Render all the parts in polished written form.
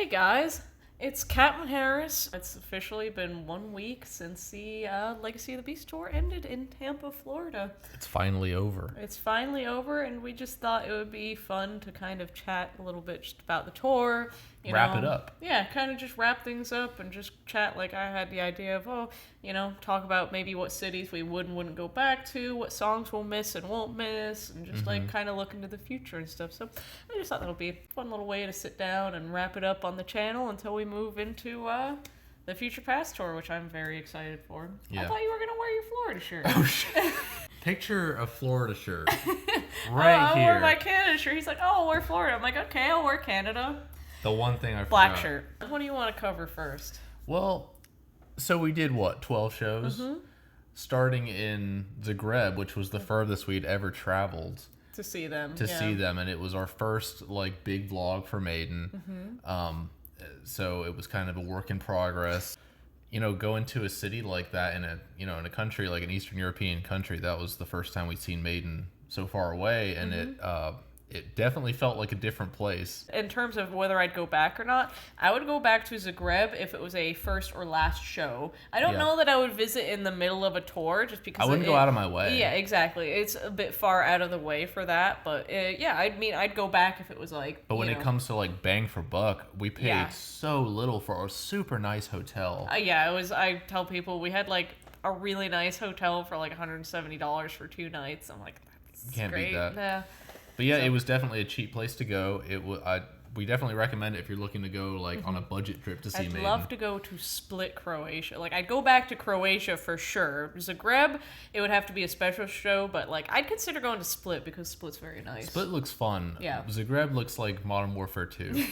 guys, it's Captain Harris. It's officially been 1 week since the Legacy of the Beast tour ended in Tampa, Florida. It's finally over. It's finally over, and we just thought it would be fun to kind of chat a little bit just about the tour. Wrap it up. Yeah, kind of just wrap things up and just chat. Like, I had the idea of, talk about maybe what cities we would and wouldn't go back to, what songs we'll miss and won't miss, and just kind of look into the future and stuff. So I just thought that'll be a fun little way to sit down and wrap it up on the channel until we move into the Future Past tour, which I'm very excited for. Yeah. I thought you were going to wear your Florida shirt. Oh, shit. Picture a Florida shirt I here. wore my Canada shirt. He's like, I'll wear Florida. I'm like, okay, I'll wear Canada. The one thing I Black forgot. shirt. What do you want to cover first? Well, so we did 12 shows? Starting in Zagreb, which was the furthest we'd ever traveled. To see them. See them, and it was our first big vlog for Maiden. So it was kind of a work in progress. Going to a city like that in a country like an Eastern European country, that was the first time we'd seen Maiden so far away, and it definitely felt like a different place. In terms of whether I'd go back or not, I would go back to Zagreb if it was a first or last show. I don't know that I would visit in the middle of a tour just because I wouldn't go out of my way. Yeah, exactly. It's a bit far out of the way for that, but I'd go back if it was like. But when it comes to bang for buck, we paid so little for a super nice hotel. I tell people we had a really nice hotel for $170 for 2 nights. I'm like, that's Can't great. beat that. Yeah. But yeah, it was definitely a cheap place to go. We definitely recommend it if you're looking to go on a budget trip to see Maiden. I'd love to go to Split, Croatia. I'd go back to Croatia for sure. Zagreb, it would have to be a special show, but I'd consider going to Split because Split's very nice. Split looks fun. Yeah. Zagreb looks like Modern Warfare 2.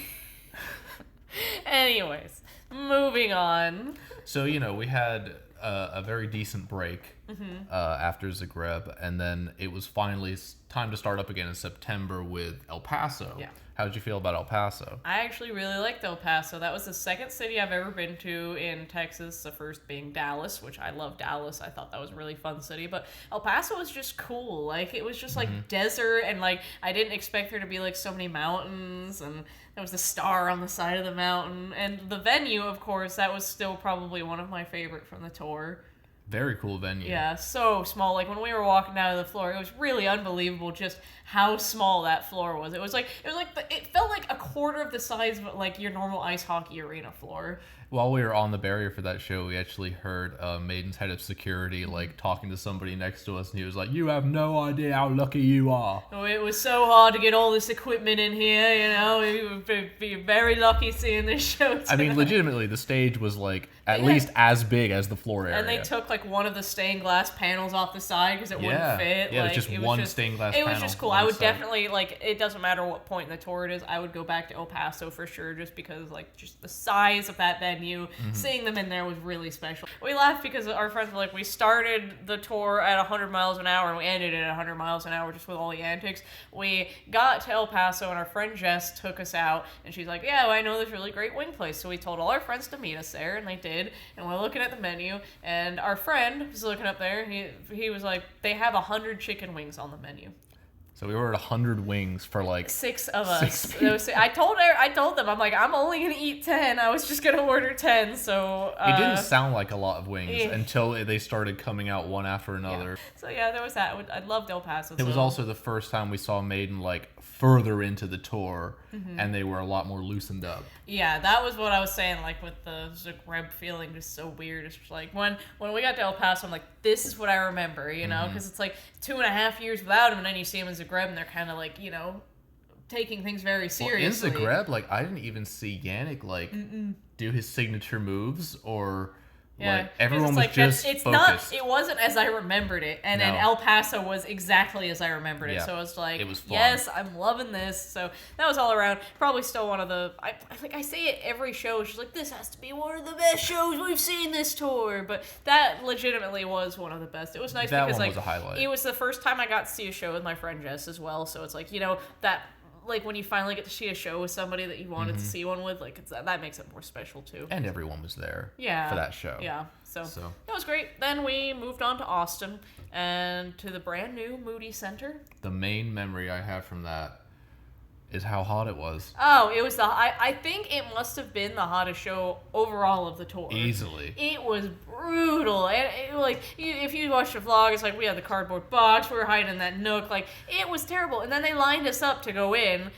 Anyways, moving on. So, we had a very decent break after Zagreb, and then it was finally time to start up again in September with El Paso. Yeah. How did you feel about El Paso? I actually really liked El Paso. That was the second city I've ever been to in Texas, the first being Dallas, which I love Dallas. I thought that was a really fun city, but El Paso was just cool. It was just desert, and I didn't expect there to be so many mountains, and there was the star on the side of the mountain, and the venue, of course, that was still probably one of my favorite from the tour. Very cool venue. Yeah, so small. When we were walking down to the floor, it was really unbelievable just how small that floor was. It felt like a quarter of the size of your normal ice hockey arena floor. While we were on the barrier for that show, we actually heard Maiden's head of security talking to somebody next to us, and he was like, "You have no idea how lucky you are." Oh, it was so hard to get all this equipment in here, We would be very lucky seeing this show tonight. I mean, legitimately, the stage was at least as big as the floor area. And they took one of the stained glass panels off the side because it wouldn't fit. Yeah, it was just one stained glass panel. It was just cool. I would definitely, it doesn't matter what point in the tour it is, I would go back to El Paso for sure just because, just the size of that venue, seeing them in there was really special. We laughed because our friends were we started the tour at 100 miles an hour and we ended it at 100 miles an hour just with all the antics. We got to El Paso and our friend Jess took us out and she's like, yeah, well, I know this really great wing place. So we told all our friends to meet us there and they did. And we're looking at the menu and our friend was looking up there. He was like, they have 100 chicken wings on the menu. So we ordered 100 wings for 6 of us. I told them, I'm like, I'm only gonna eat 10. I was just gonna order 10. So it didn't sound like a lot of wings until they started coming out one after another. Yeah. So yeah, there was that. I loved El Paso. It was also the first time we saw Maiden further into the tour, and they were a lot more loosened up. Yeah, that was what I was saying. With the Zagreb feeling, just so weird. It's just when we got to El Paso, I'm like, this is what I remember, because it's 2.5 years without him, and then you see him in Zagreb, and they're kind of taking things very seriously. Well, in Zagreb, I didn't even see Yannick do his signature moves or. Yeah, everyone was just focused. It wasn't as I remembered it, and then El Paso was exactly as I remembered it. Yeah. So I was like, it was fun. Yes, I'm loving this. So that was all around. Probably still one of the. I say it every show. She's like, this has to be one of the best shows we've seen this tour. But that legitimately was one of the best. It was nice because one was a highlight. It was the first time I got to see a show with my friend Jess as well. So it's that. When you finally get to see a show with somebody that you wanted to see one with, that makes it more special too. And everyone was there for that show. Yeah, so that was great. Then we moved on to Austin and to the brand new Moody Center. The main memory I have from that is how hot it was. Oh, it was I think it must have been the hottest show overall of the tour. Easily. It was brutal. And if you watch the vlog, it's like we had the cardboard box, we were hiding in that nook. Like, it was terrible. And then they lined us up to go in.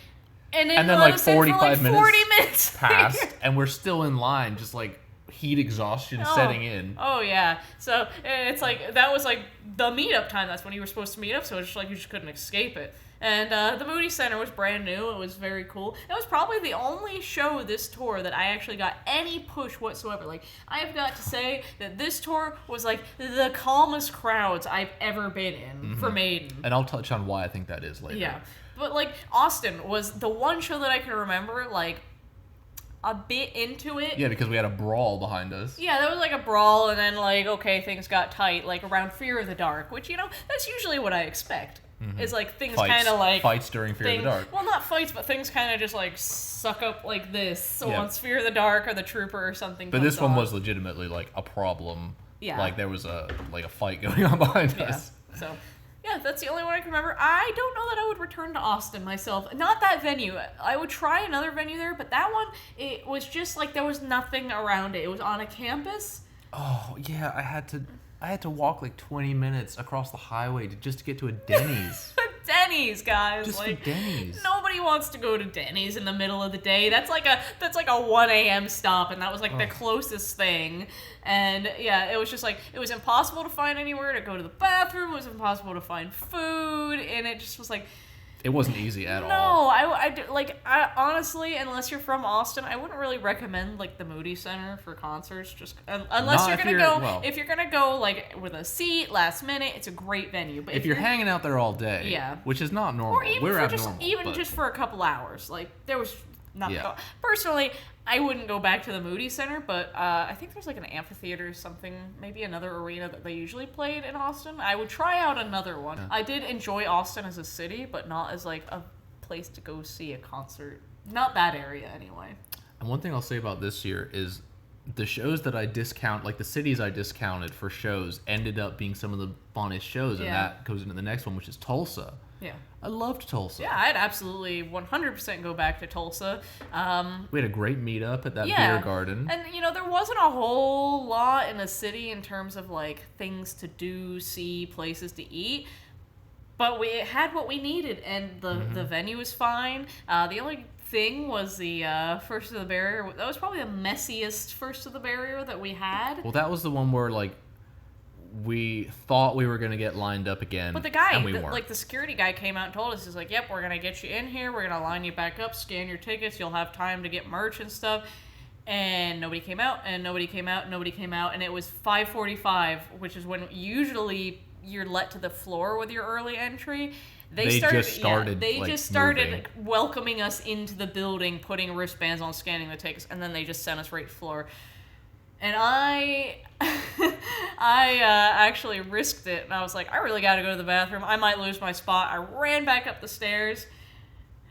And then like 45 minutes passed, and we're still in line, just like heat exhaustion setting in. Oh yeah. So it's like that was like the meetup time. That's when you were supposed to meet up. So it's just like you just couldn't escape it. And the Moody Center was brand new. It was very cool. It was probably the only show this tour that I actually got any push whatsoever. Like, I have got to say that this tour was like the calmest crowds I've ever been in for Maiden. And I'll touch on why I think that is later. Yeah. But, like, Austin was the one show that I can remember, like, a bit into it. Yeah, because we had a brawl behind us. Yeah, there was, like, a brawl, and then, like, okay, things got tight, like, around Fear of the Dark, which, that's usually what I expect. Is, like, things kind of, like... Fights during Fear of the Dark. Well, not fights, but things kind of just, like, suck up like this. So once Fear of the Dark or the Trooper or something But this one was legitimately, like, a problem. Yeah. Like, there was a fight going on behind us. So... yeah, that's the only one I can remember. I don't know that I would return to Austin myself. Not that venue. I would try another venue there, but that one, it was just like there was nothing around it. It was on a campus. Oh, yeah, I had to walk like 20 minutes across the highway just to get to a Denny's. Denny's, guys. Just like, for Denny's. Nobody wants to go to Denny's in the middle of the day. That's like a 1 a.m. stop, and that was like the closest thing. And yeah, it was just like it was impossible to find anywhere to go to the bathroom. It was impossible to find food, and it just was like. It wasn't easy at all. No, I honestly, unless you're from Austin, I wouldn't really recommend like the Moody Center for concerts. Just unless if you're gonna go like with a seat last minute, it's a great venue. But if you're hanging out there all day, yeah, which is not normal, or even just for a couple hours, like there was nothing. Yeah. Personally, I wouldn't go back to the Moody Center, but I think there's like an amphitheater or something, maybe another arena that they usually played in Austin. I would try out another one. I did enjoy Austin as a city, but not as like a place to go see a concert. Not that area anyway. And one thing I'll say about this year is the shows that I discount, like the cities I discounted for shows, ended up being some of the funnest shows, and that goes into the next one, which is Tulsa. Yeah. I loved Tulsa. Yeah, I'd absolutely 100% go back to Tulsa. We had a great meetup at that beer garden. And, there wasn't a whole lot in the city in terms of, like, things to do, see, places to eat. But we had what we needed, and the venue was fine. The only thing was the First of the Barrier. That was probably the messiest First of the Barrier that we had. Well, that was the one where, like, we thought we were going to get lined up again, but the guy, and we weren't. The security guy came out and told us, he's like, yep, we're going to get you in here, we're going to line you back up, scan your tickets, you'll have time to get merch and stuff. And nobody came out, and nobody came out, and nobody came out, and it was 5:45, which is when usually you're let to the floor with your early entry. They just started welcoming us into the building, putting wristbands on, scanning the tickets, and then they just sent us right to the floor. And I actually risked it, and I was like, I really got to go to the bathroom. I might lose my spot. I ran back up the stairs,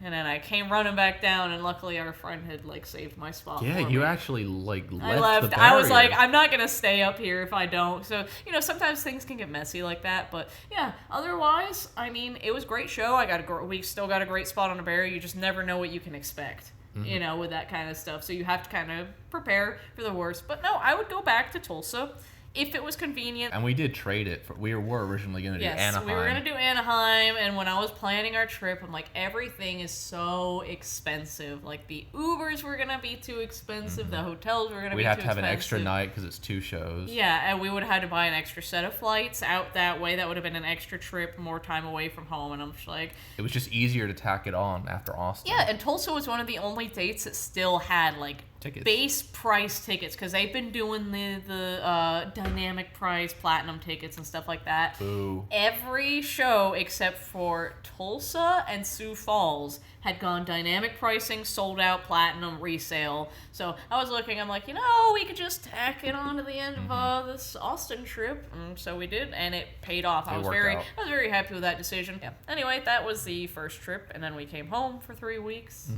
and then I came running back down, and luckily our friend had, like, saved my spot. Yeah, for you me. actually, like, left the barrier. I was like, I'm not going to stay up here if I don't. So, sometimes things can get messy like that. But, yeah, otherwise, I mean, it was a great show. We still got a great spot on the barrier. You just never know what you can expect. With that kind of stuff. So you have to kind of prepare for the worst. But no, I would go back to Tulsa if it was convenient. And we did trade it. We were originally going to do Anaheim. We were going to do Anaheim. And when I was planning our trip, I'm like, everything is so expensive. Like, the Ubers were going to be too expensive. The hotels were going to be too expensive. We'd have to have an extra night because it's 2 shows. Yeah, and we would have had to buy an extra set of flights out that way. That would have been an extra trip, more time away from home. And I'm just like... it was just easier to tack it on after Austin. Yeah, and Tulsa was one of the only dates that still had, like, tickets. Base price tickets, because they've been doing the dynamic price platinum tickets and stuff like that. Boo. Every show except for Tulsa and Sioux Falls had gone dynamic pricing, sold out, platinum, resale. So I was looking, I'm like, we could just tack it on to the end of this Austin trip. And so we did, and it paid off. I was very happy with that decision. Yeah. Anyway, that was the first trip, and then we came home for 3 weeks.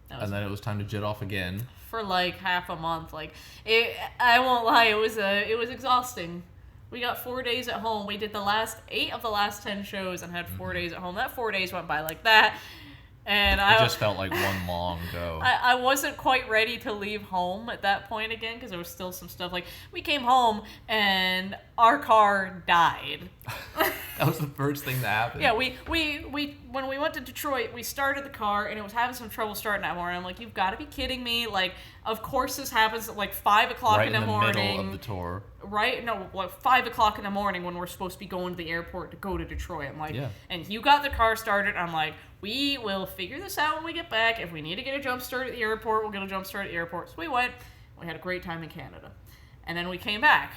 And then it was time to jet off again. For like half a month. Like, I won't lie, it was exhausting. We got 4 days at home. We did 8 of the last 10 shows and had 4 days at home. That 4 days went by like that. And it just felt like one long go. I wasn't quite ready to leave home at that point again because there was still some stuff. Like, we came home and our car died. That was the first thing that happened. Yeah, we when we went to Detroit, we started the car and it was having some trouble starting that morning. I'm like, you've got to be kidding me! Like, of course this happens at like 5 o'clock in the morning. Right in the middle of the tour. Right? No, like 5 o'clock in the morning when we're supposed to be going to the airport to go to Detroit. I'm like, yeah. And you got the car started. I'm like, we will figure this out when we get back. If we need to get a jump start at the airport, we'll get a jump start at the airport. So we went. We had a great time in Canada. And then we came back.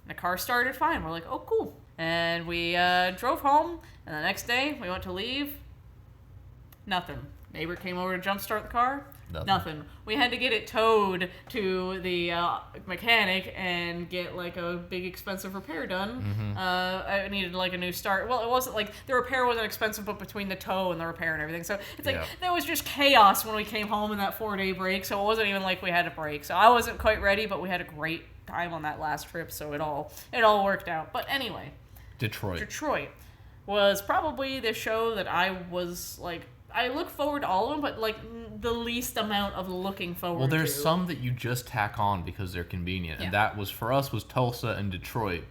And the car started fine. We're like, oh, cool. And we drove home. And the next day, we went to leave. Nothing. Neighbor came over to jump start the car. Nothing. We had to get it towed to the mechanic and get like a big expensive repair done. Mm-hmm. I needed like a new start. Well, it wasn't like the repair wasn't expensive, but between the tow and the repair and everything. So it's like there was just chaos when we came home in that 4-day break. So it wasn't even like we had a break. So I wasn't quite ready, but we had a great time on that last trip. So it all worked out. But anyway, Detroit was probably the show that I was like. I look forward to all of them, but like the least amount of looking forward to. Well, there's some that you just tack on because they're convenient. Yeah. And that was, for us, was Tulsa and Detroit.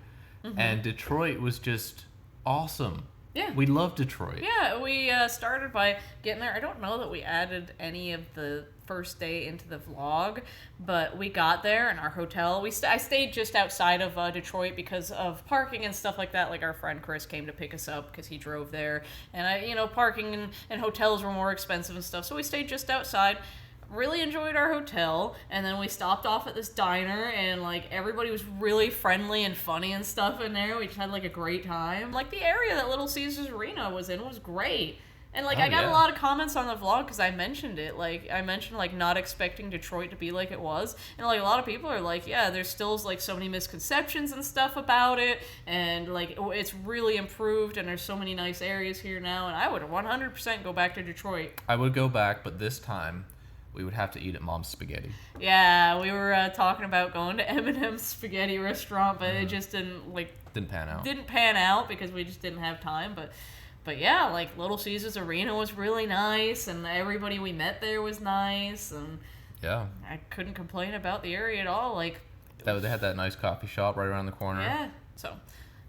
Mm-hmm. And Detroit was just awesome. Yeah. We love Detroit. Yeah, we started by getting there. I don't know that we added any of the first day into the vlog, but we got there and our hotel, I stayed just outside of Detroit because of parking and stuff like that. Like our friend Chris came to pick us up because he drove there, and parking and hotels were more expensive and stuff, so we stayed just outside. Really enjoyed our hotel, and then we stopped off at this diner, and like everybody was really friendly and funny and stuff in there. We just had like a great time. Like the area that Little Caesars Arena was in was great. And like I got a lot of comments on the vlog because I mentioned it. Like I mentioned like not expecting Detroit to be like it was, and like a lot of people are like, yeah, there's still like so many misconceptions and stuff about it, and like it's really improved, and there's so many nice areas here now, and I would 100% go back to Detroit. I would go back, but this time we would have to eat at Mom's Spaghetti. Yeah, we were talking about going to M&M's Spaghetti Restaurant, but it just didn't pan out because we just didn't have time. But yeah, like Little Caesars Arena was really nice, and everybody we met there was nice, and yeah, I couldn't complain about the area at all. Like they had that nice coffee shop right around the corner. Yeah, so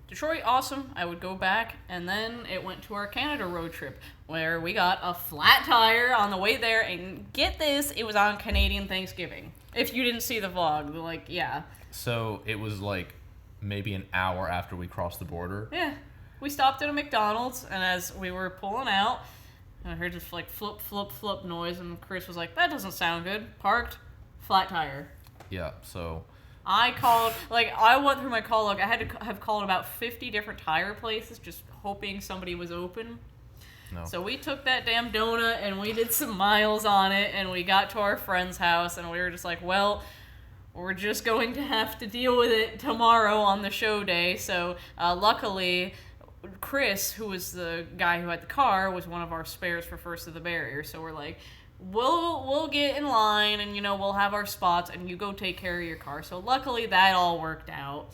Detroit, awesome. I would go back, and then it went to our Canada road trip where we got a flat tire on the way there, and get this, it was on Canadian Thanksgiving. If you didn't see the vlog, like, yeah. So it was like maybe an hour after we crossed the border. Yeah. We stopped at a McDonald's, and as we were pulling out, I heard this like flip, flip, flip noise, and Chris was like, that doesn't sound good. Parked, flat tire. Yeah, so I went through my call log. I had to have called about 50 different tire places just hoping somebody was open. No. So we took that damn donut and we did some miles on it, and we got to our friend's house, and we were just like, well, we're just going to have to deal with it tomorrow on the show day. So luckily, Chris, who was the guy who had the car, was one of our spares for First of the Barrier. So we're like, we'll get in line, and we'll have our spots, and you go take care of your car. So luckily that all worked out.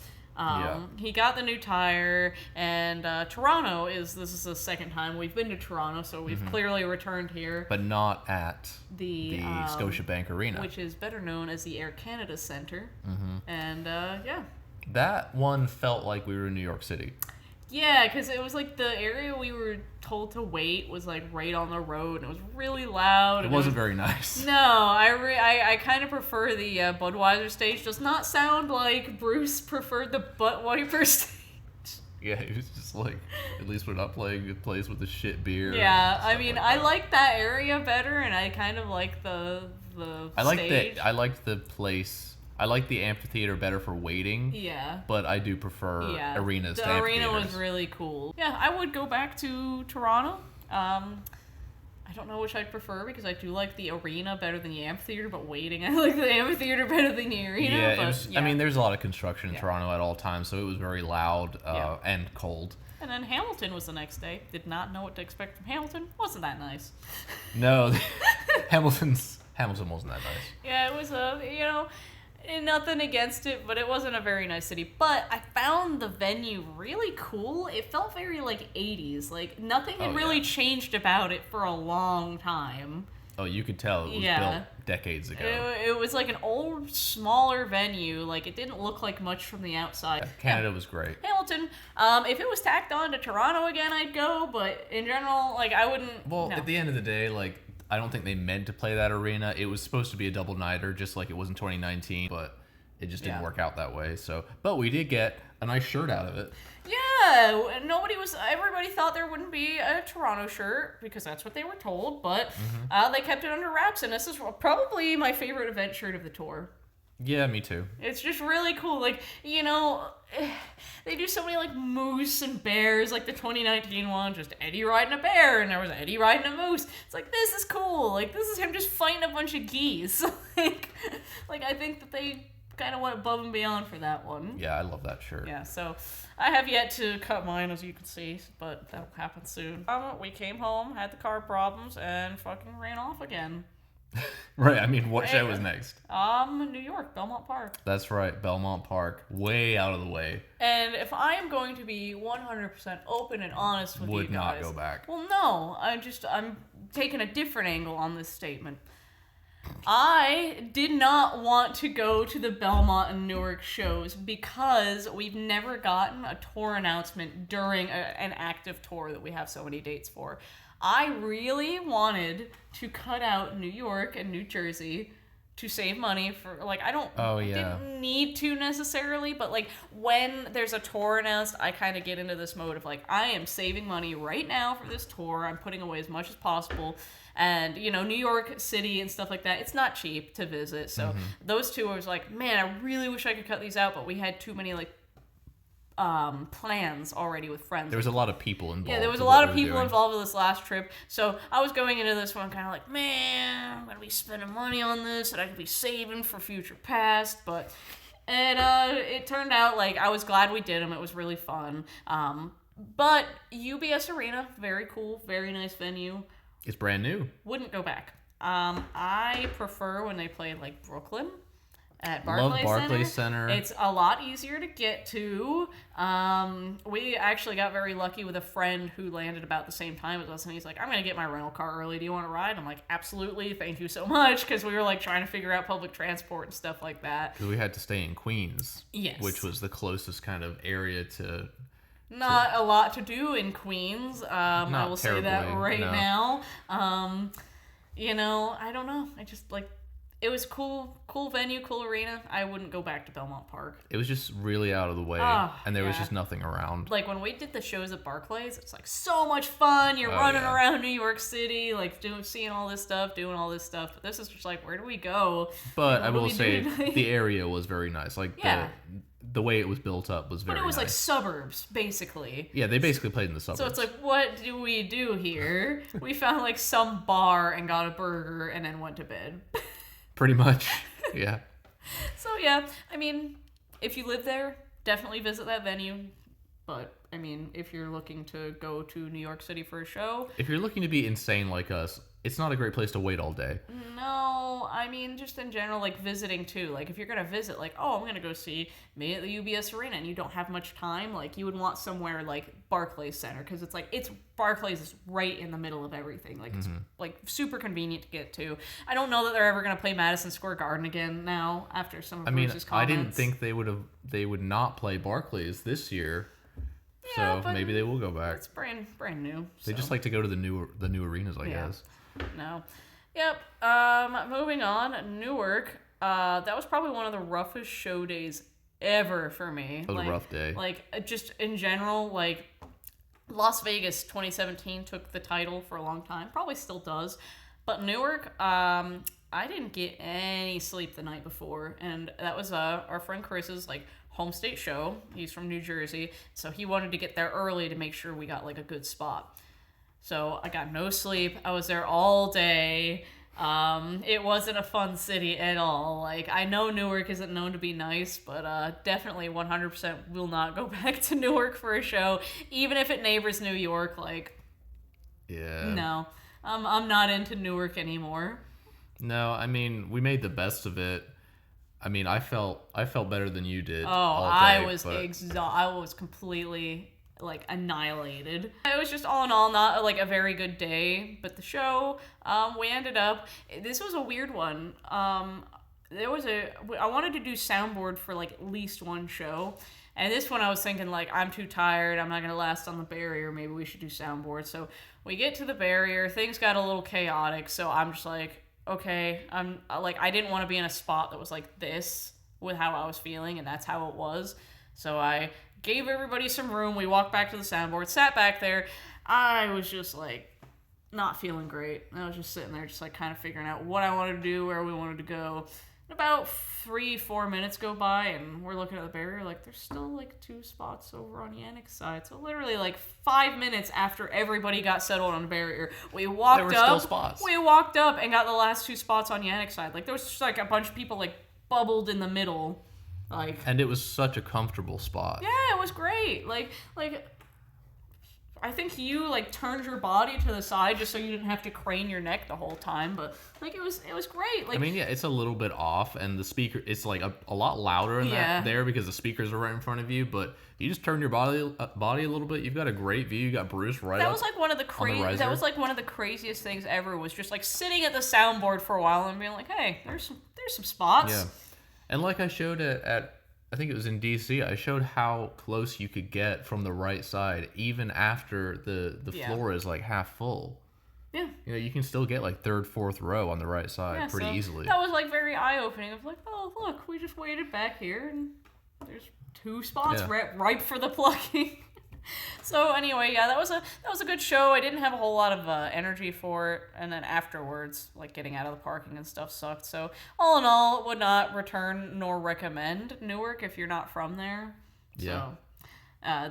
He got the new tire, and Toronto this is the second time we've been to Toronto, so we've clearly returned here. But not at the Scotiabank Arena, which is better known as the Air Canada Centre. Mm-hmm. And yeah. That one felt like we were in New York City. Yeah, because it was like the area we were told to wait was like right on the road, and it was really loud. It wasn't very nice. No, I kind of prefer the Budweiser stage. Does not sound like Bruce preferred the butt wiper stage. Yeah, he was just like, at least we're not playing a place with the shit beer. Yeah, I mean, I like that area better, and I kind of like the stage. I liked the place. I like the amphitheater better for waiting. Yeah. But I do prefer arenas to amphitheaters. The arena was really cool. Yeah, I would go back to Toronto. I don't know which I'd prefer because I do like the arena better than the amphitheater, but waiting, I like the amphitheater better than the arena. Yeah, I mean, there's a lot of construction in Toronto at all times, so it was very loud and cold. And then Hamilton was the next day. Did not know what to expect from Hamilton. Wasn't that nice. No, Hamilton wasn't that nice. Yeah, it was Nothing against it, but it wasn't a very nice city. But I found the venue really cool. It felt very like 80s. Like nothing had really changed about it for a long time. Oh, you could tell it was built decades ago. It was like an old, smaller venue. Like it didn't look like much from the outside. Canada was great. Hamilton. If it was tacked on to Toronto again, I'd go. But in general, like I wouldn't. Well, no. At the end of the day, like I don't think they meant to play that arena. It was supposed to be a double-nighter, just like it was in 2019, but it just didn't work out that way. So, but we did get a nice shirt out of it. Yeah, everybody thought there wouldn't be a Toronto shirt because that's what they were told, but they kept it under wraps, and this is probably my favorite event shirt of the tour. Yeah, me too. It's just really cool. Like, they do so many, like, moose and bears, like the 2019 one, just Eddie riding a bear, and there was Eddie riding a moose. It's like, this is cool. Like, this is him just fighting a bunch of geese. like, I think that they kind of went above and beyond for that one. Yeah, I love that shirt. Yeah, so I have yet to cut mine, as you can see, but that'll happen soon. We came home, had the car problems, and fucking ran off again. Right, I mean, what show was next? New York, Belmont Park. That's right, Belmont Park. Way out of the way. And if I am going to be 100% open and honest with you guys... Would not go back. Well, no, I'm taking a different angle on this statement. I did not want to go to the Belmont and Newark shows because we've never gotten a tour announcement during an active tour that we have so many dates for. I really wanted to cut out New York and New Jersey to save money for, like, I didn't need to necessarily, but, like, when there's a tour announced, I kind of get into this mode of, like, I am saving money right now for this tour. I'm putting away as much as possible. And, New York City and stuff like that, it's not cheap to visit. So those two, I was like, man, I really wish I could cut these out, but we had too many, like, plans already with friends. There was a lot of people involved. Yeah, there was a lot of people involved with this last trip. So I was going into this one kind of like, man, I'm going to be spending money on this and I could be saving for future past. But it turned out like I was glad we did them. It was really fun. But UBS Arena, very cool, very nice venue. It's brand new. Wouldn't go back. I prefer when they play like Brooklyn. At Barclays Center. It's a lot easier to get to. We actually got very lucky with a friend who landed about the same time as us, and he's like, I'm going to get my rental car early. Do you want to ride? I'm like, absolutely. Thank you so much, because we were like trying to figure out public transport and stuff like that. Because we had to stay in Queens. Yes. Which was the closest kind of area to... Not a lot to do in Queens. I will say that right now. I don't know. I just like... It was cool venue, cool arena. I wouldn't go back to Belmont Park. It was just really out of the way, and there was just nothing around. Like, when we did the shows at Barclays, it's, like, so much fun. You're running around New York City, like, seeing all this stuff, doing all this stuff. But this is just, like, where do we go? But I will say, the area was very nice. Like, the way it was built up was very nice. But it was, like, suburbs, basically. Yeah, they basically played in the suburbs. So it's like, what do we do here? We found, like, some bar and got a burger and then went to bed. Pretty much, yeah. So, yeah, I mean, if you live there, definitely visit that venue. But, I mean, if you're looking to go to New York City for a show... If you're looking to be insane like us, it's not a great place to wait all day. No, I mean, just in general, like, visiting, too. Like, if you're going to visit, like, I'm going to go see me at the UBS Arena, and you don't have much time, like, you would want somewhere like Barclays Center, because it's, like, Barclays is right in the middle of everything. Like, it's, like, super convenient to get to. I don't know that they're ever going to play Madison Square Garden again now, after some of Bruce's comments. I didn't think they would not play Barclays this year. Yeah, so maybe they will go back. It's brand new. They just like to go to the new arenas, I guess. No. Yep. Moving on. Newark. That was probably one of the roughest show days ever for me. It was a rough day. Like, just in general, like, Las Vegas 2017 took the title for a long time. Probably still does. But Newark, I didn't get any sleep the night before. And that was our friend Chris's, like, home state show. He's from New Jersey. So he wanted to get there early to make sure we got, like, a good spot. So I got no sleep. I was there all day. It wasn't a fun city at all. Like, I know Newark isn't known to be nice, but definitely 100% will not go back to Newark for a show, even if it neighbors New York. Like, no, I'm not into Newark anymore. No, I mean, we made the best of it. I mean, I felt better than you did. Oh, all day, I was but I was completely like annihilated. It was just all in all not like a very good day, but the show, we ended up. This was a weird one. I wanted to do soundboard for like at least one show. And this one I was thinking like, I'm too tired, I'm not going to last on the barrier, maybe we should do soundboard. So we get to the barrier, things got a little chaotic, so I'm just like, okay, I didn't want to be in a spot that was like this with how I was feeling, and that's how it was. So I gave everybody some room, we walked back to the soundboard, sat back there, I was just like, not feeling great. I was just sitting there just like kind of figuring out what I wanted to do, where we wanted to go. About 3-4 minutes go by, and we're looking at the barrier, like, there's still, like, 2 spots over on Yannick's side. So literally, like, 5 minutes after everybody got settled on the barrier, we walked up. There were still spots. We walked up and got the last 2 spots on Yannick's side. Like, there was just, like, a bunch of people, like, bubbled in the middle. Like, and it was such a comfortable spot. yeah, it was great. Like, I think you like turned your body to the side just so you didn't have to crane your neck the whole time, but like it was great. Like, I mean, yeah, it's a little bit off, and the speaker, it's like a lot louder in that there because the speakers are right in front of you. But you just turn your body a little bit, you've got a great view. You got Bruce right. That was like one of the That was like one of the craziest things ever. Was just like sitting at the soundboard for a while and being like, hey, there's some spots. Yeah, and like I showed at I think it was in DC, I showed how close you could get from the right side, even after the floor is like half full. Yeah. You know, you can still get like 3rd, 4th row on the right side pretty easily. That was like very eye-opening. Of like, oh, look, we just waited back here, and there's 2 spots ripe for the plucking. So anyway, yeah, that was a good show. I didn't have a whole lot of energy for it, and then afterwards, like getting out of the parking and stuff sucked. So all in all, would not return nor recommend Newark if you're not from there. Yeah. So,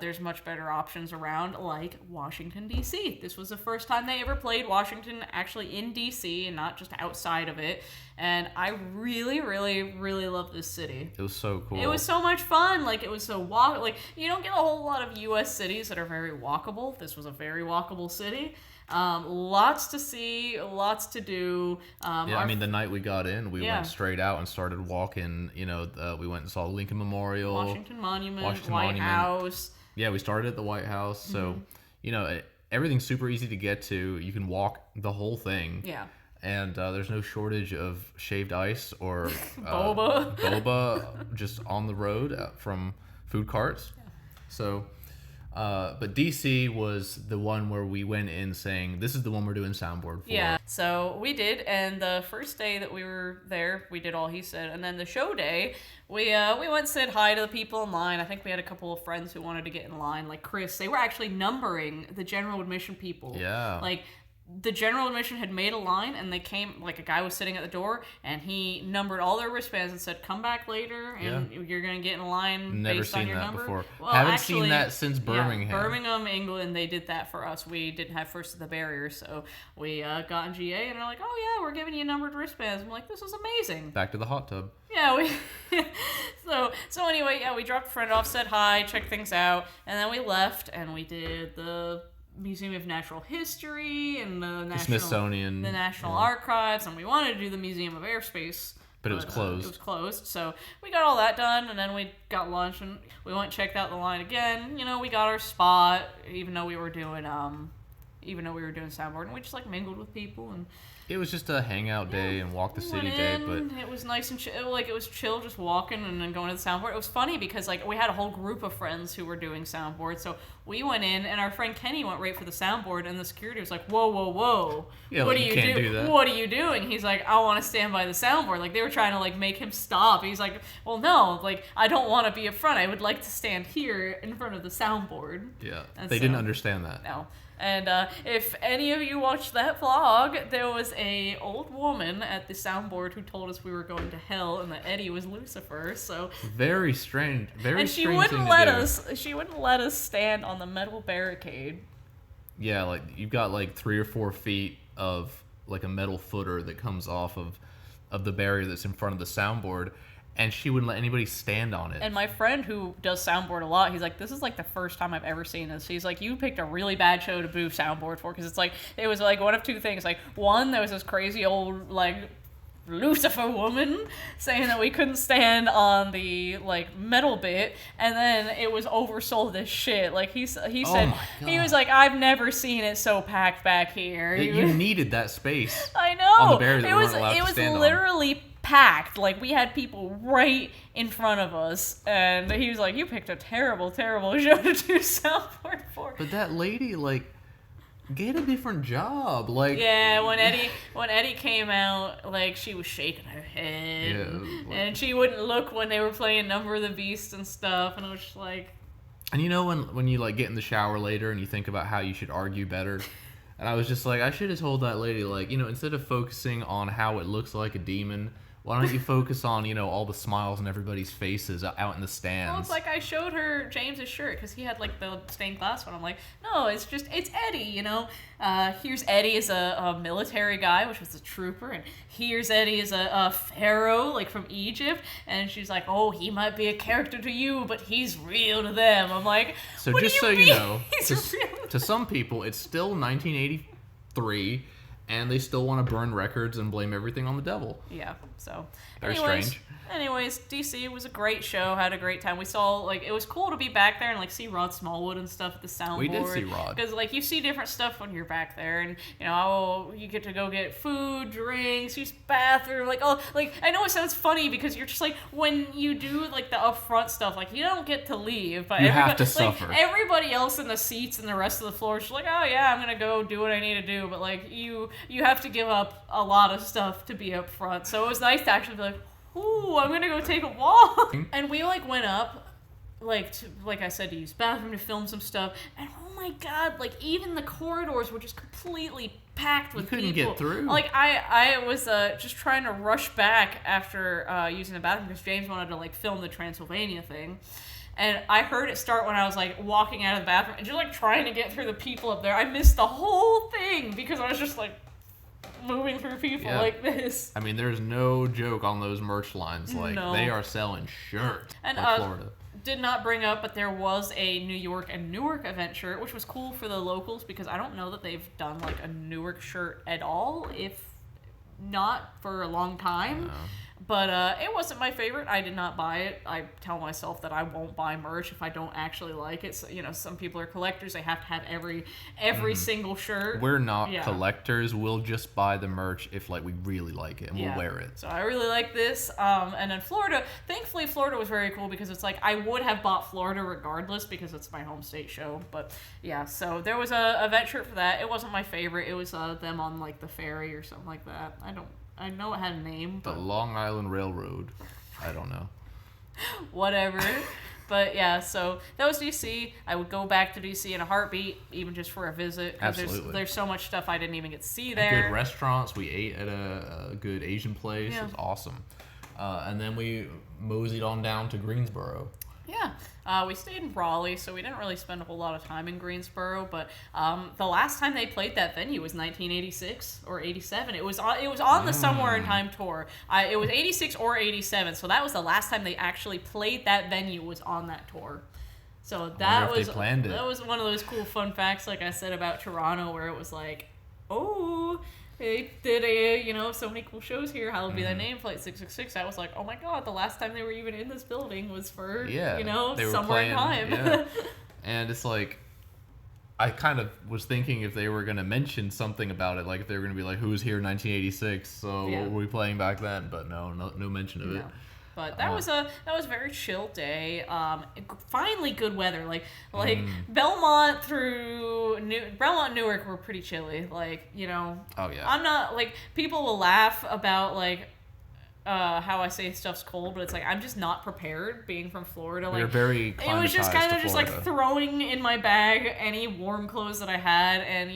there's much better options around, like Washington, D.C. This was the first time they ever played Washington actually in D.C. and not just outside of it. And I really, really, really love this city. It was so cool. It was so much fun. Like, it was so like, you don't get a whole lot of U.S. cities that are very walkable. This was a very walkable city. Lots to see, lots to do. I mean, the night we got in, we went straight out and started walking. You know, we went and saw Lincoln Memorial, Washington Monument, White House. Yeah, we started at the White House. So, you know, everything's super easy to get to. You can walk the whole thing. Yeah. And there's no shortage of shaved ice or boba just on the road from food carts. Yeah. So, but DC was the one where we went in saying, this is the one we're doing soundboard for. Yeah, so we did, and the first day that we were there, we did all he said, and then the show day, we went and said hi to the people in line. I think we had a couple of friends who wanted to get in line, like Chris. They were actually numbering the general admission people. Yeah. Like, the general admission had made a line, and they came, like, a guy was sitting at the door, and he numbered all their wristbands and said, come back later, and you're going to get in line based on your number. Never seen that before. Well, Haven't seen that since Birmingham. Yeah, Birmingham, England, they did that for us. We didn't have first at the barrier, so we got in GA, and they're like, oh, yeah, we're giving you numbered wristbands. I'm like, this is amazing. Back to the hot tub. Yeah, so anyway, yeah, we dropped a friend off, said hi, checked things out, and then we left, and we did the Museum of Natural History and the Smithsonian, the National Archives, and we wanted to do the Museum of Airspace, but it was closed. It was closed, so we got all that done, and then we got lunch, and we went and checked out the line again. You know, we got our spot, even though we were doing soundboard, and we just like mingled with people, and it was just a hangout day and walk the city day, but it was nice and chill. Like, it was chill, just walking and then going to the soundboard. It was funny because like we had a whole group of friends who were doing soundboard, so we went in, and our friend Kenny went right for the soundboard, and the security was like, "Whoa! Yeah, what like, you can't do that. What are you doing?" He's like, "I want to stand by the soundboard." Like, they were trying to like make him stop. He's like, "Well, no, like I don't want to be up front. I would like to stand here in front of the soundboard." Yeah, and they didn't understand that. No. And if any of you watched that vlog, there was a old woman at the soundboard who told us we were going to hell and that Eddie was Lucifer. So very strange. And she wouldn't let us. She wouldn't let us stand on the metal barricade. Yeah, like you've got like 3 or 4 feet of like a metal footer that comes off of the barrier that's in front of the soundboard. And she wouldn't let anybody stand on it. And my friend who does soundboard a lot, he's like, this is like the first time I've ever seen this. He's like, you picked a really bad show to boo soundboard for, because it was like one of 2 things. Like, one, there was this crazy old like Lucifer woman saying that we couldn't stand on the like metal bit, and then it was oversold as shit. Like he said, he was like, I've never seen it so packed back here. You needed that space. I know. On the barrier that we weren't allowed to stand on. Literally packed. Like we had people right in front of us, and he was like, "You picked a terrible, terrible show to do soundboard for." But that lady, like, get a different job. Like, yeah, when Eddie came out, like she was shaking her head, and she wouldn't look when they were playing Number of the Beast and stuff, and I was just like. And you know when you like get in the shower later and you think about how you should argue better, and I was just like, I should have told that lady, like, you know, instead of focusing on how it looks like a demon, why don't you focus on, you know, all the smiles on everybody's faces out in the stands? Well, it's like I showed her James's shirt because he had like the stained glass one. I'm like, no, it's Eddie, you know. Here's Eddie as a military guy, which was a trooper, and here's Eddie as a pharaoh, like from Egypt. And she's like, oh, he might be a character to you, but he's real to them. I'm like, so what just do you so mean? you know, He's real to some people, it's still 1983. And they still want to burn records and blame everything on the devil. Yeah, so. Very strange. Anyways, DC was a great show. Had a great time. We saw, like, it was cool to be back there and, like, see Rod Smallwood and stuff at the soundboard. We did see Rod. Because, like, you see different stuff when you're back there. And, you know, you get to go get food, drinks, use bathroom. Like, oh, like, I know it sounds funny because you're just, like, when you do, like, the upfront stuff, like, you don't get to leave. But you have to suffer. Everybody else in the seats and the rest of the floor is just like, oh, yeah, I'm going to go do what I need to do. But, like, you have to give up a lot of stuff to be up front. So it was nice to actually be like, ooh, I'm gonna go take a walk. And we like went up, like I said, to use bathroom to film some stuff. And oh my god, like even the corridors were just completely packed with people. You couldn't get through. Like I was just trying to rush back after using the bathroom because James wanted to like film the Transylvania thing. And I heard it start when I was like walking out of the bathroom and just like trying to get through the people up there. I missed the whole thing because I was just like moving through people like this. I mean, there's no joke on those merch lines. Like, they are selling shirts and, like Florida. Did not bring up, but there was a New York and Newark event shirt, which was cool for the locals because I don't know that they've done, like, a Newark shirt at all, if not for a long time. No. But it wasn't my favorite. I did not buy it. I tell myself that I won't buy merch if I don't actually like it. So, you know, some people are collectors. They have to have every single shirt. We're not collectors. We'll just buy the merch if, like, we really like it and we'll wear it. So I really like this. And then Florida, thankfully Florida was very cool because it's like I would have bought Florida regardless because it's my home state show. But yeah, so there was a event shirt for that. It wasn't my favorite. It was them on like the ferry or something like that. I know it had a name. The Long Island Railroad. I don't know. Whatever. But yeah, so that was DC. I would go back to DC in a heartbeat, even just for a visit. Absolutely. There's so much stuff I didn't even get to see there. Good restaurants. We ate at a good Asian place. Yeah. It was awesome. And then we moseyed on down to Greensboro. Yeah. We stayed in Raleigh, so we didn't really spend a whole lot of time in Greensboro. But the last time they played that venue was 1986 or 87. It was on the Somewhere in Time tour. It was 86 or 87. So that was the last time they actually played that venue was on that tour. So that was one of those cool fun facts, like I said about Toronto, where it was like, oh. They did so many cool shows here. Hallowed be thy name, Flight 666. I was like, oh my god, the last time they were even in this building was for, Somewhere in Time. Yeah. And it's like, I kind of was thinking if they were going to mention something about it, like if they were going to be like, who was here in 1986, so what were we playing back then? But no mention of it. But that was a very chill day. Finally, good weather. Like Belmont through Belmont, Newark were pretty chilly. Like Oh yeah. I'm not like people will laugh about like how I say stuff's cold, but it's like I'm just not prepared. Being from Florida, like you're very it was just kind of just like throwing in my bag any warm clothes that I had, and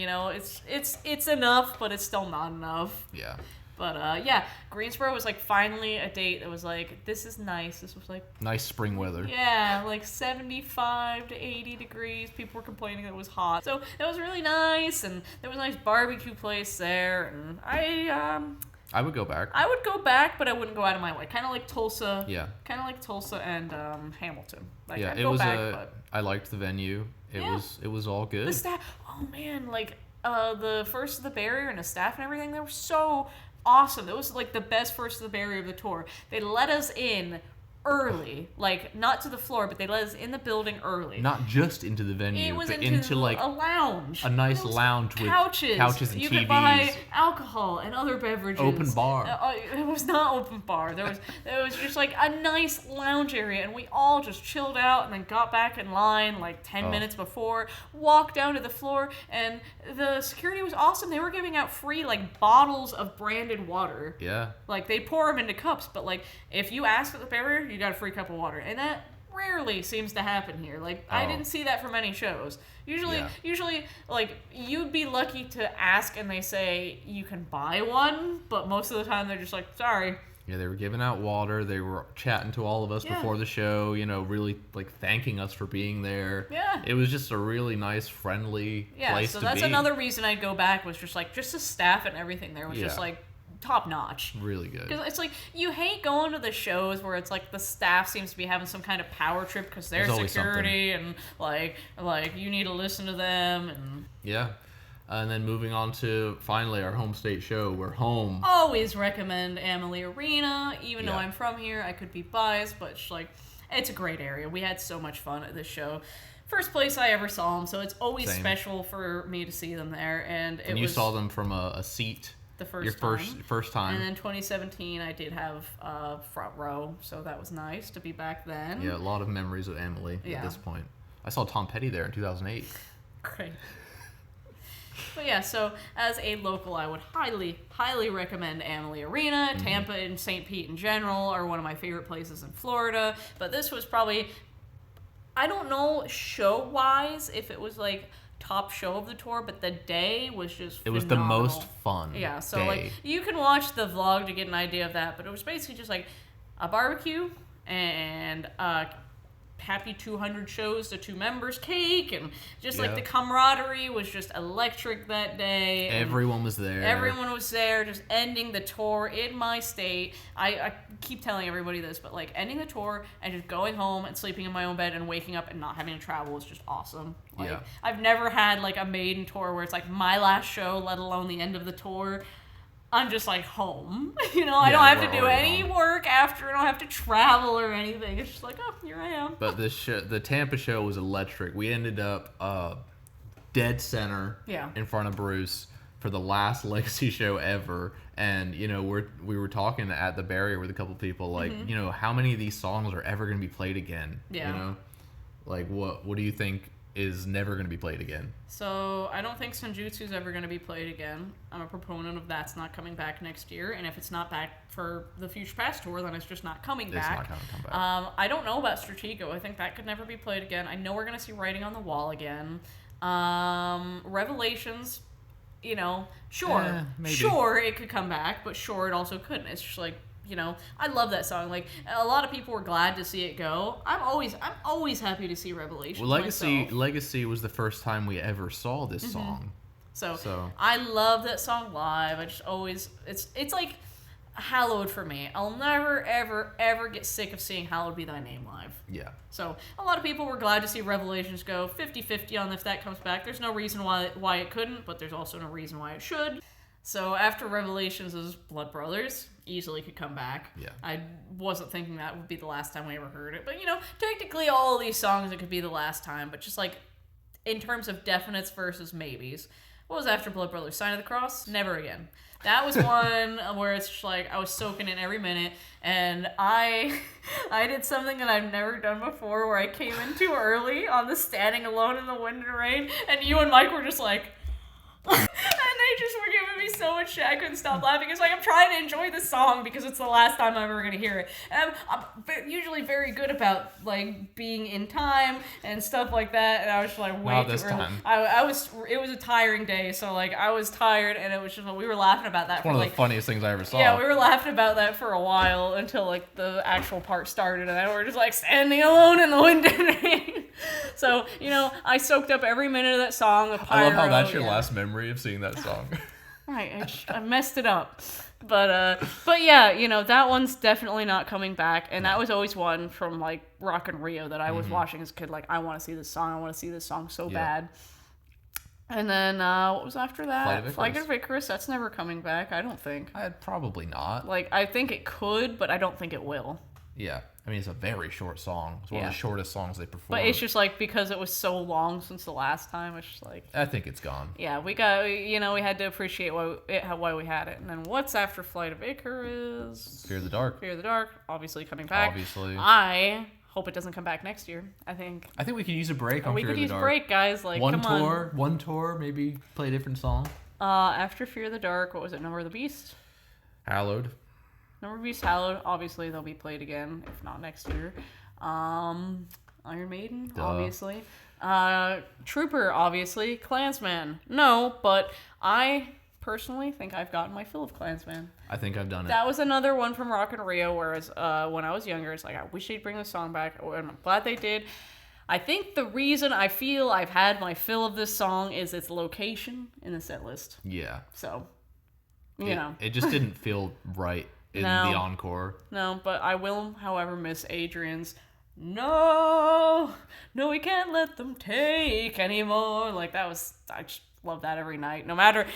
it's enough, but it's still not enough. Yeah. But, Greensboro was, like, finally a date that was, like, this is nice. This was, like... nice spring weather. Yeah, like 75 to 80 degrees. People were complaining that it was hot. So, that was really nice, and there was a nice barbecue place there, and I would go back. I would go back, but I wouldn't go out of my way. Kind of like Tulsa. Yeah. Kind of like Tulsa and Hamilton. Like, yeah, I'd go back, but... I liked the venue. It was all good. The staff... Oh, man, like... the first of the barrier and the staff and everything, they were so awesome. That was like the best first of the barrier of the tour. They let us in early, like not to the floor, but they let us in the building early. Not just into the venue, It was but into like a lounge, a nice lounge with couches and you TVs. could buy alcohol and other beverages. Open bar. It was not open bar. It was just like a nice lounge area, and we all just chilled out and then got back in line like 10 minutes before, walked down to the floor, and the security was awesome. They were giving out free like bottles of branded water. Yeah. Like they pour them into cups, but like if you ask at the barrier, you got a free cup of water, and that rarely seems to happen here. Like I didn't see that for many shows. Usually, like you'd be lucky to ask, and they say you can buy one, but most of the time they're just like, sorry. Yeah, they were giving out water. They were chatting to all of us before the show. You know, really like thanking us for being there. Yeah, it was just a really nice, friendly place to be. So that's another reason I'd go back. Was just the staff and everything there was just like top notch. Really good. Because it's like, you hate going to the shows where it's like the staff seems to be having some kind of power trip because they're security and like you need to listen to them and and then moving on to finally our home state show. We're home. Always recommend Amalie Arena. Even though I'm from here, I could be biased, but it's a great area. We had so much fun at this show. First place I ever saw them, so it's always special for me to see them there. And you saw them from a seat. The first time. And then 2017, I did have front row, so that was nice to be back then. Yeah, a lot of memories with Emily at this point. I saw Tom Petty there in 2008. Great. But yeah, so as a local, I would highly, highly recommend Amalie Arena. Tampa and St. Pete in general are one of my favorite places in Florida. But this was probably, I don't know show-wise if it was like top show of the tour, but the day was just phenomenal. It was the most fun. Yeah, so day. like you can watch the vlog to get an idea of that, but it was basically just like a barbecue and happy 200 shows to 2 members cake, and just like the camaraderie was just electric that day. Everyone was there. Everyone was there, just ending the tour in my state. I keep telling everybody this, but like ending the tour and just going home and sleeping in my own bed and waking up and not having to travel was just awesome. Like I've never had like a Maiden tour where it's like my last show, let alone the end of the tour. I'm just like home, you know. I don't have to do any work after. I don't have to travel or anything. It's just like, oh, here I am. But the Tampa show was electric. We ended up dead center in front of Bruce for the last Legacy show ever. And you know, we were talking at the barrier with a couple people, like, you know, how many of these songs are ever going to be played again? Yeah. You know, like what do you think is never going to be played again? So I don't think Senjutsu's ever going to be played again. I'm a proponent of that's not coming back next year, and if it's not back for the Future Past tour, then it's just not coming back. It's not going to come back. I don't know about Stratego. I think that could never be played again. I know we're going to see Writing on the Wall again. Revelations, you know, sure it could come back, but sure it also couldn't. It's just like, you know, I love that song. Like, a lot of people were glad to see it go. I'm always happy to see Revelations. Well, Legacy was the first time we ever saw this song. So I love that song live. I just always, it's like hallowed for me. I'll never ever ever get sick of seeing Hallowed Be Thy Name live. Yeah. So a lot of people were glad to see Revelations go 50-50 on if that comes back. There's no reason why it couldn't, but there's also no reason why it should. So after Revelations is Blood Brothers. Easily could come back. Yeah. I wasn't thinking that would be the last time we ever heard it. But, you know, technically all of these songs, it could be the last time. But just, like, in terms of definites versus maybes. What was after Blood Brothers? Sign of the Cross? Never again. That was one where it's just, like, I was soaking in every minute. And I did something that I've never done before where I came in too early on the Standing Alone in the Wind and Rain. And you and Mike were just like... and they just were giving me so much shit. I couldn't stop laughing. It's like I'm trying to enjoy the song because it's the last time I'm ever going to hear it. And I'm usually very good about like being in time and stuff like that. And I was just like way too early. It was a tiring day, so like I was tired, and it was just we were laughing about that. It's one of the funniest things I ever saw. Yeah, we were laughing about that for a while until like the actual part started, and then we were just like standing alone in the wind and rain. So you know, I soaked up every minute of that song. I love how that's your last memory of seeing that song. Right, I messed it up, but yeah, you know, that one's definitely not coming back, and that was always one from like Rock in Rio that I was watching as a kid. Like, I want to see this song so bad. And then, what was after that? Flight of of Icarus. That's never coming back, I don't think. Probably not. Like, I think it could, but I don't think it will. Yeah. I mean, it's a very short song. It's one of the shortest songs they performed. But it's just, like, because it was so long since the last time, it's just, like... I think it's gone. Yeah, we had to appreciate why we had it. And then what's after Flight of Icarus? Fear the Dark. Fear the Dark, obviously coming back. Obviously. I hope it doesn't come back next year. I think we could use a break on Fear the Dark. We could use a break, guys. Like, come on. One tour, maybe play a different song. After Fear the Dark, what was it? Number of the Beast? Hallowed. Number of the Beast, Hallowed. Obviously, they'll be played again, if not next year. Iron Maiden, obviously. Trooper, obviously. Klansman, no, but I personally think I've gotten my fill of Klansman. I think I've done it. That was another one from Rock and Rio, whereas when I was younger, it's like, I wish they'd bring the song back, and I'm glad they did. I think the reason I feel I've had my fill of this song is its location in the set list. Yeah. So, you know. It just didn't feel right in the encore. No, but I will, however, miss Adrian's No, we can't let them take anymore. Like, I just love that every night. No matter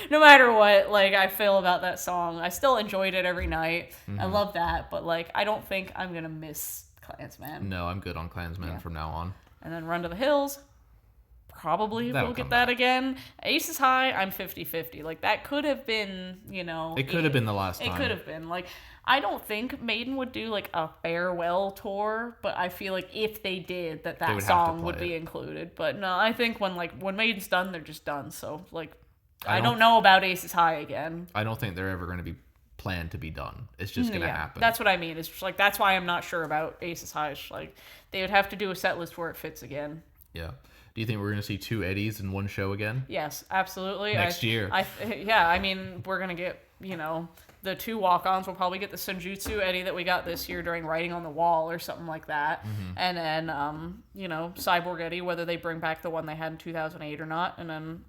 what, like, I feel about that song. I still enjoyed it every night. Mm-hmm. I love that, but, like, I don't think I'm going to miss Klansman. No, I'm good on Klansman from now on. And then Run to the Hills. Probably we'll get that again. Aces High, I'm 50-50. Like, that could have been, It could have been the last time. It could have been. Like, I don't think Maiden would do, like, a farewell tour, but I feel like if they did, that song would be included. But no, I think when Maiden's done, they're just done. So, like, I don't know about Aces High again. I don't think they're ever going to be planned to be done. It's just going to happen. That's what I mean. It's just, like, that's why I'm not sure about Aces High. It's like, they would have to do a set list where it fits again. Yeah. Do you think we're going to see two Eddies in one show again? Yes, absolutely. Next year. I mean, we're going to get, the two walk-ons. We'll probably get the Senjutsu Eddie that we got this year during Writing on the Wall or something like that. Mm-hmm. And then, Cyborg Eddie, whether they bring back the one they had in 2008 or not, and then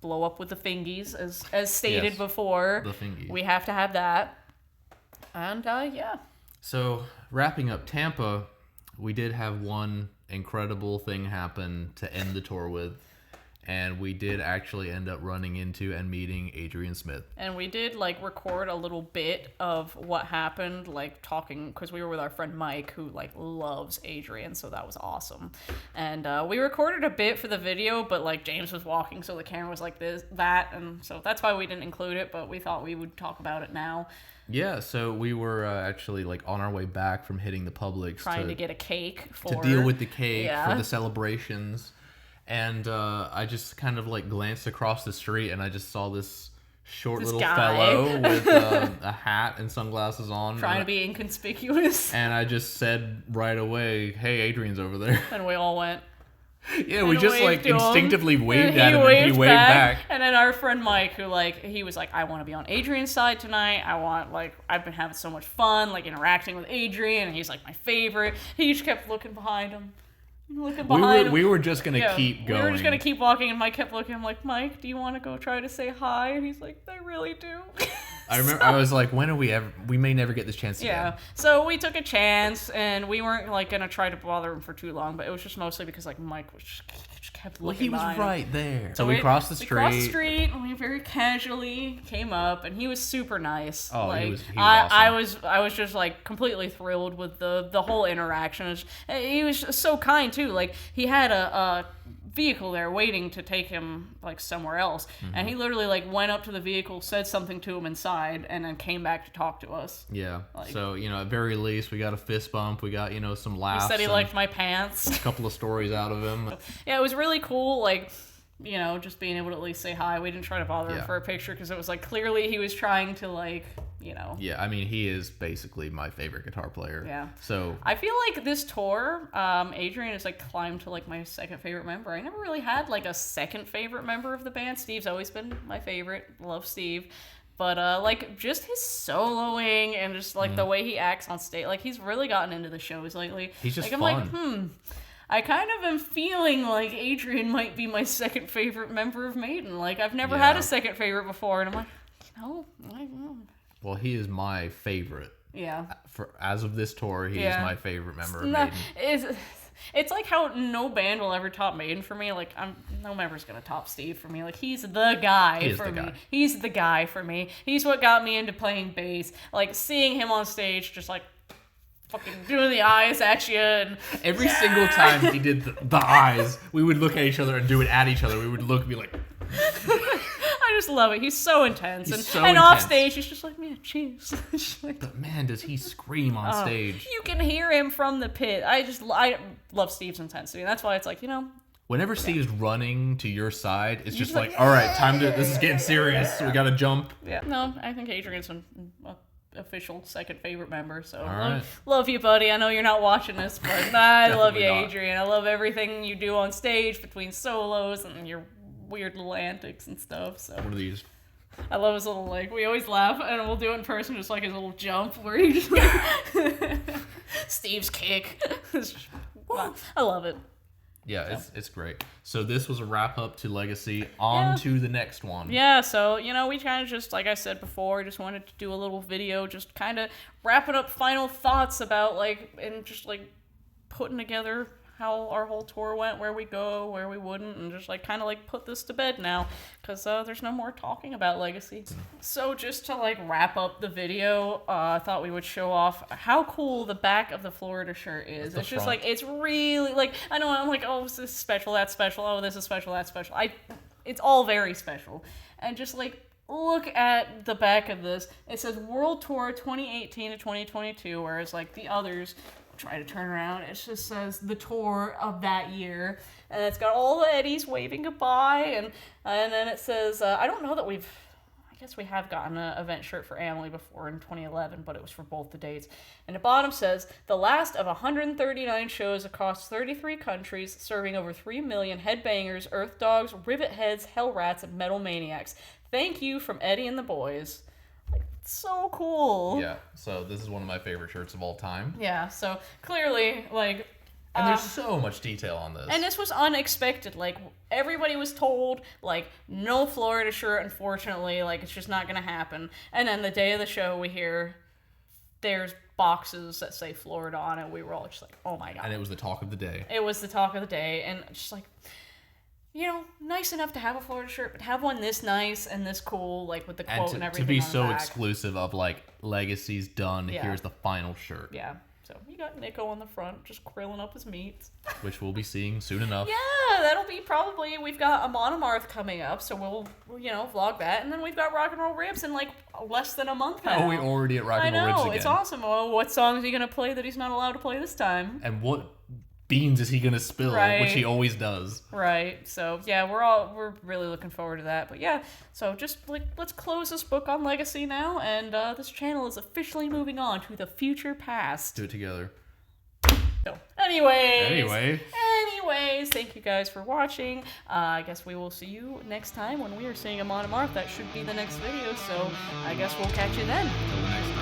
blow up with the Fingies, as stated before. The Fingies. We have to have that. And, yeah. So, wrapping up Tampa, we did have one incredible thing happen to end the tour with, and we did actually end up running into and meeting Adrian Smith. And we did record a little bit of what happened, talking, because we were with our friend Mike, who loves Adrian, so that was awesome. And we recorded a bit for the video, but James was walking, so the camera was that, and so that's why we didn't include it, but we thought we would talk about it now. Yeah, so we were actually on our way back from hitting the Publix trying to get a cake to deal with the cake for the celebrations, and I just kind of glanced across the street and I just saw this short little fellow with a hat and sunglasses on, trying to be inconspicuous. And I just said right away, "Hey, Adrian's over there." And we all went. Yeah, we just instinctively waved at him, and he waved back. And then our friend Mike, who he was I want to be on Adrian's side tonight. I've been having so much fun, interacting with Adrian, and he's my favorite. He just kept looking behind him. We were just gonna keep going. We were just gonna keep walking, and Mike kept looking. I'm like, Mike, do you want to go try to say hi? And he's like, I really do. I remember I was like, when are we may never get this chance again. Yeah. So we took a chance, and we weren't gonna try to bother him for too long, but it was just mostly because Mike was just kept looking. Well, he was right there. So we crossed the street. And we very casually came up, and he was super nice. Oh, he was awesome. I was just completely thrilled with the whole interaction. He was just so kind too. He had a vehicle there waiting to take him somewhere else, and he literally went up to the vehicle, said something to him inside, and then came back to talk to us. Yeah. So at very least we got a fist bump, we got some laughs. He said he liked my pants. A couple of stories out of him. Yeah, it was really cool. Just being able to at least say hi. We didn't try to bother him for a picture because it was clearly he was trying to Yeah, I mean, he is basically my favorite guitar player. Yeah. So I feel this tour, Adrian has climbed to my second favorite member. I never really had a second favorite member of the band. Steve's always been my favorite. Love Steve. But just his soloing and just the way he acts on stage, he's really gotten into the shows lately. He's just fun. I kind of am feeling Adrian might be my second favorite member of Maiden. I've never had a second favorite before, and I'm I don't know. Well, he is my favorite. Yeah. As of this tour, he is my favorite member of Maiden. It's like how no band will ever top Maiden for me. Like, no member's gonna top Steve for me. Like, he's the guy for me. He's the guy for me. He's what got me into playing bass. Like, seeing him on stage, just like fucking doing the eyes at you. And every single time he did the eyes, we would look at each other and do it at each other. We would look and be like... I just love it. He's so intense. And off stage, he's just like, man, cheers. But man, does he scream on stage. You can hear him from the pit. I love Steve's intensity. And that's why it's like, whenever Steve's running to your side, it's just like, all right, this is getting serious. We got to jump. Yeah. No, I think Adrian's an official second favorite member. So right. love you, buddy. I know you're not watching this, but I love you, Adrian. I love everything you do on stage between solos and your weird little antics and stuff. So what are these? I love his little, like, we always laugh, and we'll do it in person, just like his little jump where he just like Steve's kick. I love it. Yeah, it's great. So this was a wrap up to Legacy. On to the next one. Yeah, so, we kind of just, like I said before, just wanted to do a little video, just kind of wrapping up final thoughts about, like, and just, like, putting together how our whole tour went, where we go, where we wouldn't, and just like kind of like put this to bed now, because there's no more talking about Legacy. So just to like wrap up the video, I thought we would show off how cool the back of the Florida shirt is. It's just like, it's really like, I know I'm like, oh, this is special, that's special, oh, this is special, that's special. It's all very special. And just like, look at the back of this. It says World Tour 2018 to 2022, whereas like the others, try to turn around, it just says the tour of that year, and it's got all the Eddies waving goodbye, and then it says, I don't know that I guess we have gotten an event shirt for Emily before in 2011, but it was for both the dates. And the bottom says, the last of 139 shows across 33 countries, serving over 3 million headbangers, earth dogs, rivet heads, hell rats, and metal maniacs. Thank you from Eddie and the boys. So cool. Yeah, so this is one of my favorite shirts of all time. Yeah, so clearly, like... And there's so much detail on this. And this was unexpected. Like, everybody was told, like, no Florida shirt, unfortunately. Like, it's just not going to happen. And then the day of the show, we hear there's boxes that say Florida on it. We were all just like, oh my God. And it was the talk of the day. It was the talk of the day. And just like... nice enough to have a Florida shirt, but have one this nice and this cool, like with the quote and everything. To be on the so back. Exclusive of like Legacy's done. Yeah. Here's the final shirt. Yeah. So you got Nico on the front, just grilling up his meats, which we'll be seeing soon enough. Yeah, that'll be probably. We've got a Monomarth coming up, so we'll vlog that, and then we've got Rock and Roll Ribs in like less than a month now. Oh, we're already at Rock and Roll Ribs again. I know, it's awesome. Well, what song is he gonna play that he's not allowed to play this time? And what beans is he gonna spill, which he always does. Right. So yeah, we're really looking forward to that. But yeah, so just like let's close this book on Legacy now, and this channel is officially moving on to the future past. Do it together. So anyways, thank you guys for watching. I guess we will see you next time when we are seeing a Monomarth. That should be the next video. So I guess we'll catch you then. Until the next time.